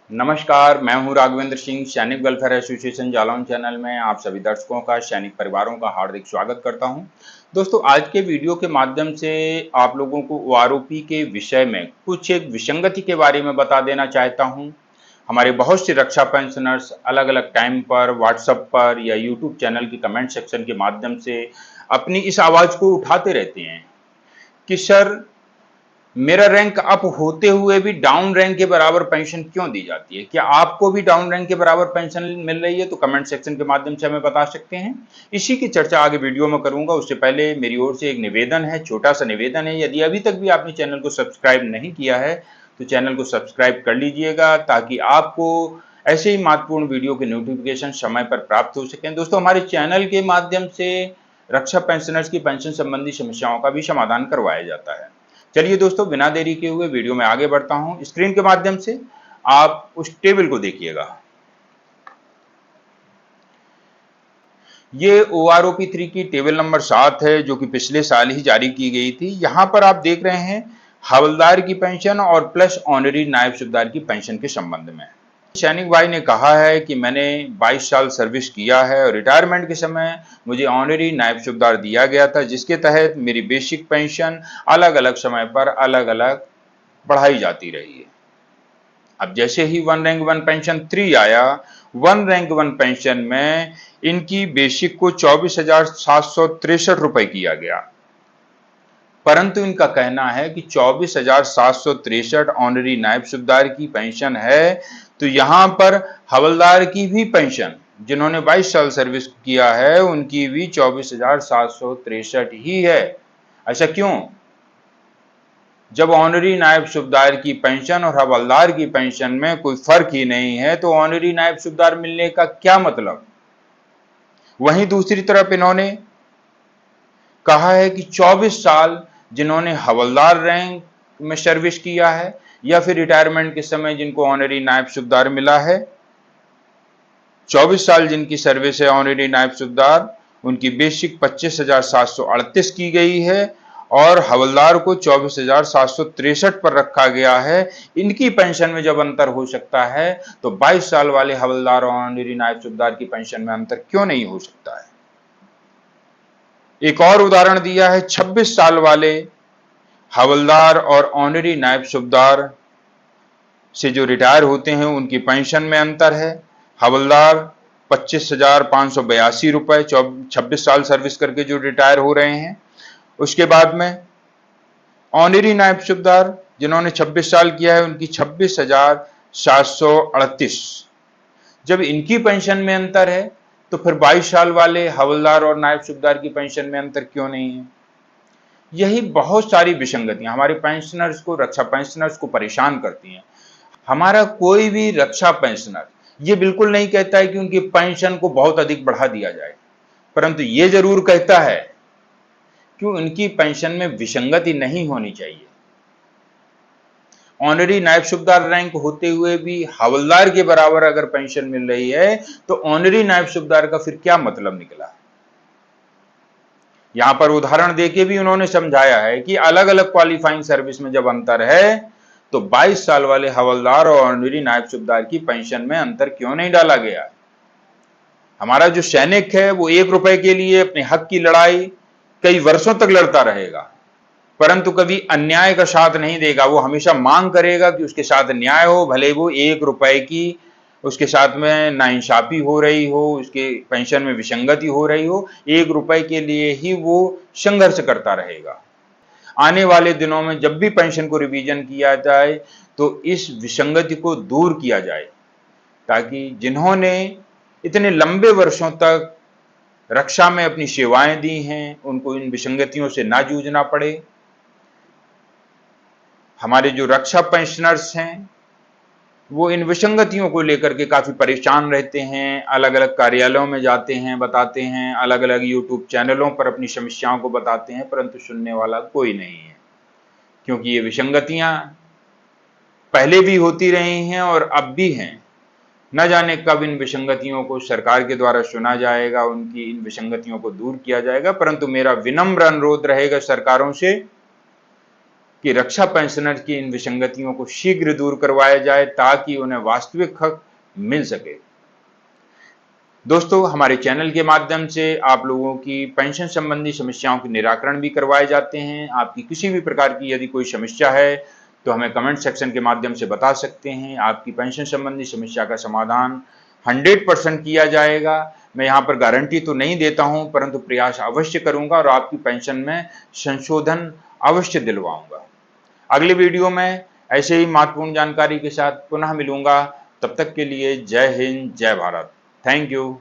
नमस्कार, मैं हूं राघवेंद्र सिंह। सैनिक वेलफेयर एसोसिएशन जालौन चैनल में आप सभी दर्शकों का, सैनिक परिवारों का हार्दिक स्वागत करता हूं। दोस्तों, आज के वीडियो के माध्यम से आप लोगों को ओआरओपी के विषय में कुछ एक विसंगति के बारे में बता देना चाहता हूं। हमारे बहुत से रक्षा पेंशनर्स अलग अलग टाइम पर व्हाट्सएप पर या यूट्यूब चैनल के कमेंट सेक्शन के माध्यम से अपनी इस आवाज को उठाते रहते हैं कि सर, मेरा रैंक अप होते हुए भी डाउन रैंक के बराबर पेंशन क्यों दी जाती है? क्या आपको भी डाउन रैंक के बराबर पेंशन मिल रही है? तो कमेंट सेक्शन के माध्यम से हमें बता सकते हैं। इसी की चर्चा आगे वीडियो में करूंगा। उससे पहले मेरी ओर से एक निवेदन है, छोटा सा निवेदन है। यदि अभी तक भी आपने चैनल को सब्सक्राइब नहीं किया है तो चैनल को सब्सक्राइब कर लीजिएगा, ताकि आपको ऐसे ही महत्वपूर्ण वीडियो के नोटिफिकेशन समय पर प्राप्त हो सकें। दोस्तों, हमारे चैनल के माध्यम से रक्षा पेंशनर्स की पेंशन संबंधी समस्याओं का भी समाधान करवाया जाता है। चलिए दोस्तों, बिना देरी के हुए वीडियो में आगे बढ़ता हूं। स्क्रीन के माध्यम से आप उस टेबल को देखिएगा। ये ओआरओपी 3 की टेबल नंबर 7 है, जो कि पिछले साल ही जारी की गई थी। यहां पर आप देख रहे हैं हवलदार की पेंशन और प्लस ऑनरी नायब सूबेदार की पेंशन के संबंध में। सैनिक भाई ने कहा है कि मैंने 22 साल सर्विस किया है और रिटायरमेंट के समय मुझे ऑनरी नायब सूबेदार दिया गया था, जिसके तहत मेरी बेसिक पेंशन अलग अलग समय पर अलग अलग बढ़ाई जाती रही है। अब जैसे ही वन रैंक वन पेंशन 3 आया, वन रैंक वन पेंशन में इनकी बेसिक को 24,763 रुपए किया गया, परंतु इनका कहना है कि 24,763 ऑनरी नायब सूबेदार की पेंशन है, तो यहां पर हवलदार की भी पेंशन, जिन्होंने 22 साल सर्विस किया है, उनकी भी 24,763 ही है। ऐसा क्यों? जब ऑनरी नायब सूबेदार की पेंशन और हवलदार की पेंशन में कोई फर्क ही नहीं है, तो ऑनरी नायब सूबेदार मिलने का क्या मतलब? वहीं दूसरी तरफ इन्होंने कहा है कि 24 साल जिन्होंने हवलदार रैंक में सर्विस किया है या फिर रिटायरमेंट के समय जिनको ऑनरी नायब सूबेदार मिला है, 24 साल जिनकी सर्विस है ऑनरी नायब सूबेदार, उनकी बेसिक 25,738 की गई है और हवलदार को 24,763 पर रखा गया है। इनकी पेंशन में जब अंतर हो सकता है, तो 22 साल वाले हवलदार और ऑनरी नायब सूबेदार की पेंशन में अंतर क्यों नहीं हो सकता है? एक और उदाहरण दिया है, 26 साल वाले हवलदार और ऑनरी नायब सूबेदार से जो रिटायर होते हैं, उनकी पेंशन में अंतर है। हवलदार 25,582 रुपए 26 साल सर्विस करके जो रिटायर हो रहे हैं। उसके बाद में ऑनरी नायब सूबेदार जिन्होंने 26 साल किया है, उनकी 26,738। जब इनकी पेंशन में अंतर है, तो फिर 22 साल वाले हवलदार और नायब सूबेदार की पेंशन में अंतर क्यों नहीं है? यही बहुत सारी विसंगतियां हमारे पेंशनर्स को, रक्षा पेंशनर्स को परेशान करती हैं। हमारा कोई भी रक्षा पेंशनर ये बिल्कुल नहीं कहता है कि उनकी पेंशन को बहुत अधिक बढ़ा दिया जाए, परंतु ये जरूर कहता है कि उनकी पेंशन में विसंगति नहीं होनी चाहिए। ऑनरी नायब सूबेदार रैंक होते हुए भी हवलदार के बराबर अगर पेंशन मिल रही है, तो ऑनरी नायब सूबेदार का फिर क्या मतलब निकला? यहां पर उदाहरण देके भी उन्होंने समझाया है कि अलग अलग क्वालिफाइंग सर्विस में जब अंतर है, तो 22 साल वाले हवलदार और ऑनरी नायब सूबेदार की पेंशन में अंतर क्यों नहीं डाला गया? हमारा जो सैनिक है वो 1 रुपए के लिए अपने हक की लड़ाई कई वर्षों तक लड़ता रहेगा, परंतु कभी अन्याय का साथ नहीं देगा। वो हमेशा मांग करेगा कि उसके साथ न्याय हो, भले वो 1 रुपए की उसके साथ में नाइंसाफी हो रही हो, उसके पेंशन में विसंगति हो रही हो, 1 रुपए के लिए ही वो संघर्ष करता रहेगा। आने वाले दिनों में जब भी पेंशन को रिवीजन किया जाए, तो इस विसंगति को दूर किया जाए, ताकि जिन्होंने इतने लंबे वर्षों तक रक्षा में अपनी सेवाएं दी हैं, उनको इन विसंगतियों से ना जूझना पड़े। हमारे जो रक्षा पेंशनर्स हैं, वो इन विसंगतियों को लेकर के काफी परेशान रहते हैं, अलग अलग कार्यालयों में जाते हैं, बताते हैं, अलग अलग यूट्यूब चैनलों पर अपनी समस्याओं को बताते हैं, परंतु सुनने वाला कोई नहीं है, क्योंकि ये विसंगतियां पहले भी होती रही हैं और अब भी हैं। न जाने कब इन विसंगतियों को सरकार के द्वारा सुना जाएगा, उनकी इन विसंगतियों को दूर किया जाएगा, परंतु मेरा विनम्र अनुरोध रहेगा सरकारों से कि रक्षा पेंशनर की इन विसंगतियों को शीघ्र दूर करवाया जाए ताकि उन्हें वास्तविक हक मिल सके। दोस्तों, हमारे चैनल के माध्यम से आप लोगों की पेंशन संबंधी समस्याओं के निराकरण भी करवाए जाते हैं। आपकी किसी भी प्रकार की यदि कोई समस्या है तो हमें कमेंट सेक्शन के माध्यम से बता सकते हैं। आपकी पेंशन संबंधी समस्या का समाधान 100% किया जाएगा। मैं यहाँ पर गारंटी तो नहीं देता हूँ, परंतु प्रयास अवश्य करूंगा और आपकी पेंशन में संशोधन अवश्य दिलवाऊंगा। अगले वीडियो में ऐसे ही महत्वपूर्ण जानकारी के साथ पुनः मिलूंगा। तब तक के लिए जय हिंद, जय भारत। Thank you.